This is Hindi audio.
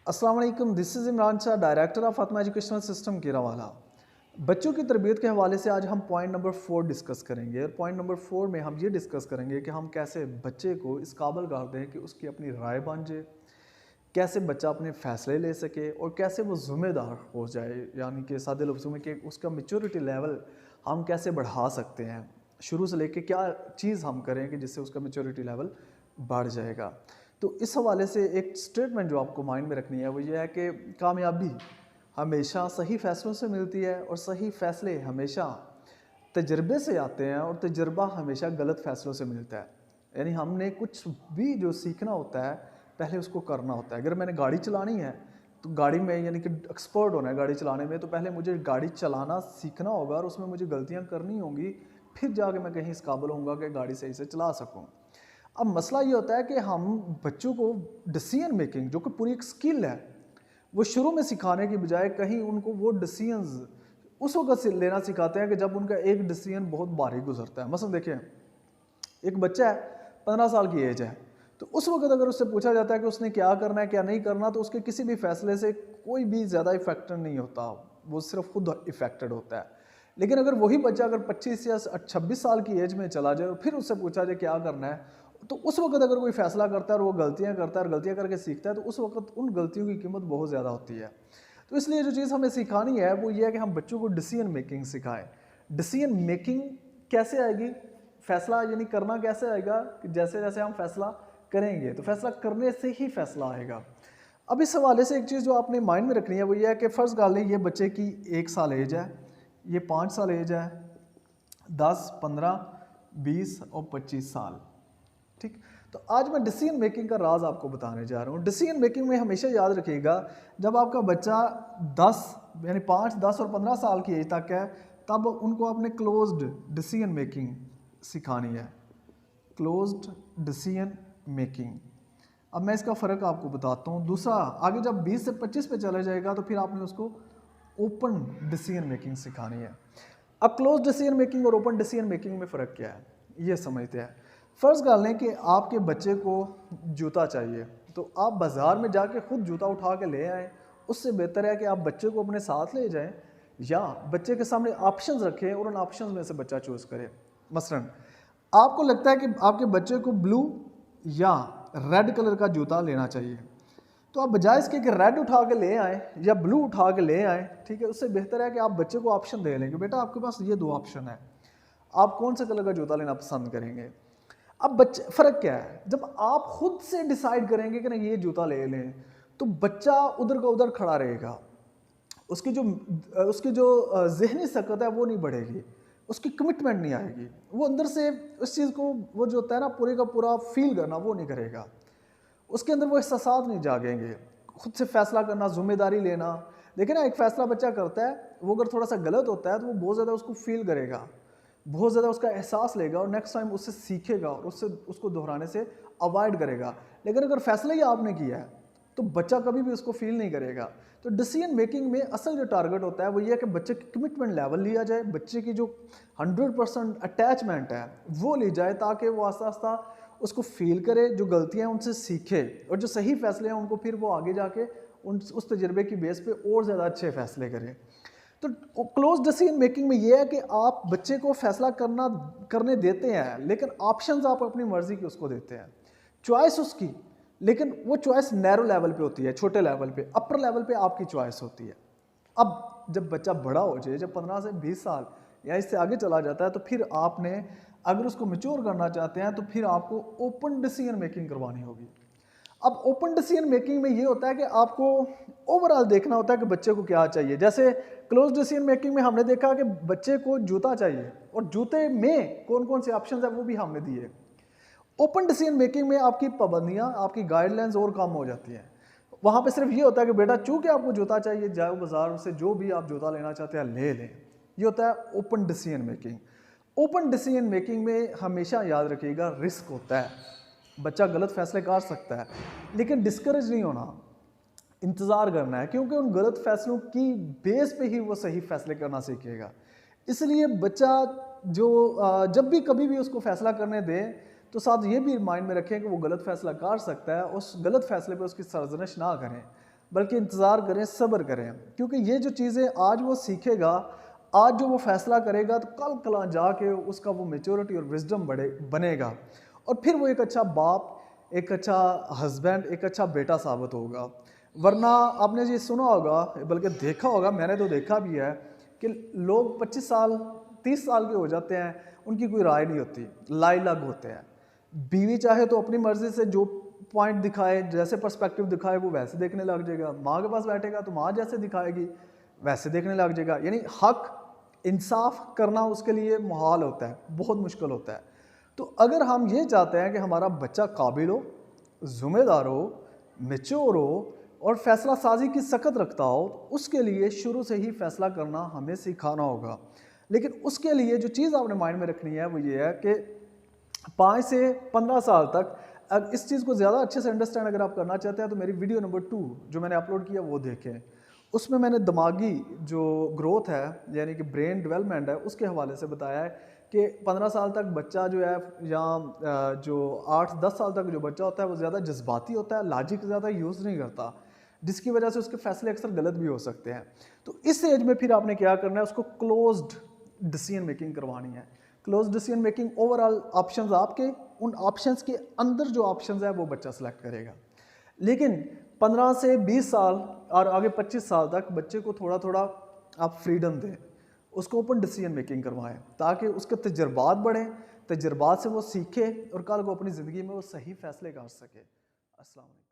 अस्सलाम वालेकुम, this is Imran Shah, director of Fatima educational system Kirawala. बच्चों की तरबियत के हवाले से आज हम पॉइंट नंबर 4 डिस्कस करेंगे और पॉइंट नंबर 4 में हम ये डिस्कस करेंगे कि हम कैसे बच्चे को इस काबिल कर दें कि उसकी अपनी राय बन जाए, कैसे बच्चा अपने फ़ैसले ले सके और कैसे वो ज़िम्मेदार हो जाए, यानी कि सादे लफ्ज़ों में कि उसका मैच्योरिटी लेवल हम कैसे बढ़ा सकते हैं। शुरू से लेके क्या चीज़ हम करें कि जिससे उसका मैच्योरिटी लेवल बढ़ जाएगा। तो इस हवाले से एक स्टेटमेंट जो आपको माइंड में रखनी है वो ये है कि कामयाबी हमेशा सही फ़ैसलों से मिलती है और सही फ़ैसले हमेशा तजर्बे से आते हैं और तजर्बा हमेशा गलत फ़ैसलों से मिलता है। यानी हमने कुछ भी जो सीखना होता है पहले उसको करना होता है। अगर मैंने गाड़ी चलानी है तो गाड़ी में यानी कि एक्सपर्ट होना है गाड़ी चलाने में, तो पहले मुझे गाड़ी चलाना सीखना होगा और उसमें मुझे गलतियाँ करनी होंगी, फिर जाके मैं कहीं इस काबिल होऊंगा कि गाड़ी सही से चला सकूँ। अब मसला ये होता है कि हम बच्चों को डिसीजन मेकिंग जो कि पूरी एक स्किल है वो शुरू में सिखाने की बजाय कहीं उनको वो डिसीजंस उस वक्त से लेना सिखाते हैं कि जब उनका एक डिसीजन बहुत भारी गुजरता है। मसलन देखिए, एक बच्चा है, 15 साल की एज है, तो उस वक्त अगर उससे पूछा जाता है कि उसने क्या करना है क्या नहीं करना, तो उसके किसी भी फैसले से कोई भी ज़्यादा इफेक्टेड नहीं होता, वो सिर्फ खुद इफेक्टेड होता है। लेकिन अगर वही बच्चा अगर 25 या 26 साल की एज में चला जाए और फिर उससे पूछा जाए क्या करना है, तो उस वक्त अगर कोई फैसला करता है और वो गलतियां करता है और गलतियां करके सीखता है, तो उस वक्त उन गलतियों की कीमत बहुत ज़्यादा होती है। तो इसलिए जो चीज़ हमें सिखानी है वो ये है कि हम बच्चों को डिसीजन मेकिंग सिखाएं। डिसीजन मेकिंग कैसे आएगी, फैसला यानी करना कैसे आएगा कि जैसे जैसे हम फैसला करेंगे तो फैसला करने से ही फैसला आएगा। अब इस हवाले से एक चीज़ जो आपने माइंड में रखनी है वो ये है कि फ़र्ज़ कर लें ये बच्चे की 1 साल एज है, ये 5 साल एज है, 10, 15, 20 और 25 साल। ठीक, तो आज मैं डिसीजन मेकिंग का राज आपको बताने जा रहा हूँ। डिसीजन मेकिंग में हमेशा याद रखिएगा, जब आपका बच्चा 10 यानी 5, 10 और 15 साल की एज तक है, तब उनको आपने क्लोज्ड डिसीजन मेकिंग सिखानी है। Closed decision making. अब मैं इसका फ़र्क आपको बताता हूँ। दूसरा, आगे जब 20 से 25 पे चला जाएगा तो फिर आपने उसको ओपन डिसीजन मेकिंग सिखानी है। अब क्लोज डिसीजन मेकिंग और ओपन डिसीजन मेकिंग में फ़र्क क्या है ये समझते हैं। फ़र्ज़ कर लें कि आपके बच्चे को जूता चाहिए, तो आप बाज़ार में जाके खुद जूता उठा के ले आएँ। उससे बेहतर है कि आप बच्चे को अपने साथ ले जाएं या बच्चे के सामने ऑप्शंस रखें और उन ऑप्शंस में से बच्चा चूज़ करे। मसलन आपको लगता है कि आपके बच्चे को ब्लू या रेड कलर का जूता लेना चाहिए, तो आप बजाय इसके कि रेड उठा के ले आएँ या ब्लू उठा के ले आएँ, ठीक है, उससे बेहतर है कि आप बच्चे को ऑप्शन दे लें कि बेटा आपके पास ये 2 ऑप्शन है, आप कौन से कलर का जूता लेना पसंद करेंगे। अब बच्चे, फ़र्क क्या है, जब आप खुद से डिसाइड करेंगे कि नहीं ये जूता ले लें, तो बच्चा उधर का उधर खड़ा रहेगा, उसकी जो ज़हनी सकत है वो नहीं बढ़ेगी, उसकी कमिटमेंट नहीं आएगी, वो अंदर से उस चीज़ को वो जो होता है ना पूरे का पूरा फील करना वो नहीं करेगा, उसके अंदर वो एहसासात नहीं जागेंगे, खुद से फैसला करना, ज़िम्मेदारी लेना। देखिए ना, एक फ़ैसला बच्चा करता है, वो अगर थोड़ा सा गलत होता है तो वो बहुत ज़्यादा उसको फील करेगा, बहुत ज़्यादा उसका एहसास लेगा और नेक्स्ट टाइम उससे सीखेगा और उससे उसको दोहराने से अवॉइड करेगा। लेकिन अगर फैसला ही आपने किया है तो बच्चा कभी भी उसको फील नहीं करेगा। तो डिसीजन मेकिंग में असल जो टारगेट होता है वो ये है कि बच्चे की कमिटमेंट लेवल लिया जाए, बच्चे की जो 100% अटैचमेंट है वो ली जाए, ताकि वो आस्ता आस्ता उसको फील करे, जो गलतियां उनसे सीखे और जो सही फैसले हैं उनको फिर वो आगे जाके उस तजर्बे की बेस पे और ज़्यादा अच्छे फैसले करें। तो क्लोज डिसीजन मेकिंग में ये है कि आप बच्चे को फैसला करने देते हैं, लेकिन ऑप्शंस आप अपनी मर्जी के उसको देते हैं, चॉइस उसकी, लेकिन वो चॉइस नैरो लेवल पे होती है, छोटे लेवल पे। अपर लेवल पे आपकी चॉइस होती है। अब जब बच्चा बड़ा हो जाए, जब 15 से 20 साल या इससे आगे चला जाता है, तो फिर आपने अगर उसको मैच्योर करना चाहते हैं तो फिर आपको ओपन डिसीजन मेकिंग करवानी होगी। अब ओपन डिसीजन मेकिंग में ये होता है कि आपको ओवरऑल देखना होता है कि बच्चे को क्या चाहिए। जैसे क्लोज डिसीजन मेकिंग में हमने देखा कि बच्चे को जूता चाहिए और जूते में कौन कौन से ऑप्शन है वो भी हमने दिए। ओपन डिसीजन मेकिंग में आपकी पाबंदियां, आपकी गाइडलाइंस और कम हो जाती हैं। वहाँ पे सिर्फ ये होता है कि बेटा चूंकि आपको जूता चाहिए, जाओ बाजार से जो भी आप जूता लेना चाहते हैं ले लें। ये होता है open decision making. Open decision making में हमेशा याद रखिएगा रिस्क होता है, बच्चा गलत फैसले कर सकता है, लेकिन डिस्करेज नहीं होना, इंतज़ार करना है, क्योंकि उन गलत फैसलों की बेस पे ही वो सही फैसले करना सीखेगा। इसलिए बच्चा जो जब भी कभी भी उसको फैसला करने दें तो साथ ये भी माइंड में रखें कि वो गलत फैसला कर सकता है, उस गलत फैसले पे उसकी सरजनिश ना करें, बल्कि इंतज़ार करें, सब्र करें, क्योंकि ये जो चीज़ें आज वो सीखेगा, आज जो वो फैसला करेगा, तो कल कल जाके उसका वो मैच्योरिटी और विजडम बनेगा और फिर वो एक अच्छा बाप, एक अच्छा हस्बैंड, एक अच्छा बेटा साबित होगा। वरना आपने ये सुना होगा, बल्कि देखा होगा, मैंने तो देखा भी है कि लोग 25 साल 30 साल के हो जाते हैं, उनकी कोई राय नहीं होती, लाइलग होते हैं। बीवी चाहे तो अपनी मर्जी से जो पॉइंट दिखाए, जैसे पर्सपेक्टिव दिखाए, वो वैसे देखने लग जाएगा। माँ के पास बैठेगा तो माँ जैसे दिखाएगी वैसे देखने लग जाएगा। यानी हक इंसाफ करना उसके लिए मुहाल होता है, बहुत मुश्किल होता है। तो अगर हम ये चाहते हैं कि हमारा बच्चा काबिल हो, ज़िम्मेदार हो, मैच्योर हो और फैसला साजी की सकत रखता हो, तो उसके लिए शुरू से ही फैसला करना हमें सिखाना होगा। लेकिन उसके लिए जो चीज़ आपने माइंड में रखनी है वो ये है कि 5 से 15 साल तक, अब इस चीज़ को ज़्यादा अच्छे से अंडरस्टैंड अगर आप करना चाहते हैं तो मेरी वीडियो नंबर 2 जो मैंने अपलोड किया वो देखें। उसमें मैंने दिमागी जो ग्रोथ है, यानी कि ब्रेन डेवलपमेंट है, उसके हवाले से बताया है कि 15 साल तक बच्चा जो है, या जो 8-10 साल तक जो बच्चा होता है वो ज़्यादा जज्बाती होता है, लॉजिक ज़्यादा यूज़ नहीं करता, जिसकी वजह से उसके फैसले अक्सर गलत भी हो सकते हैं। तो इस एज में फिर आपने क्या करना है, उसको क्लोज्ड डिसीजन मेकिंग करवानी है। Close decision making, overall options आपके, उन ऑप्शंस के अंदर जो ऑप्शंस है वो बच्चा सेलेक्ट करेगा। लेकिन 15 से 20 साल और आगे 25 साल तक बच्चे को थोड़ा थोड़ा आप फ्रीडम दें, उसको ओपन डिसीजन मेकिंग करवाएं, ताकि उसके तजर्बात बढ़ें, तजर्बात से वो सीखे और कल को अपनी ज़िंदगी में वो सही फैसले कर सके। अस्सलाम वालेकुम।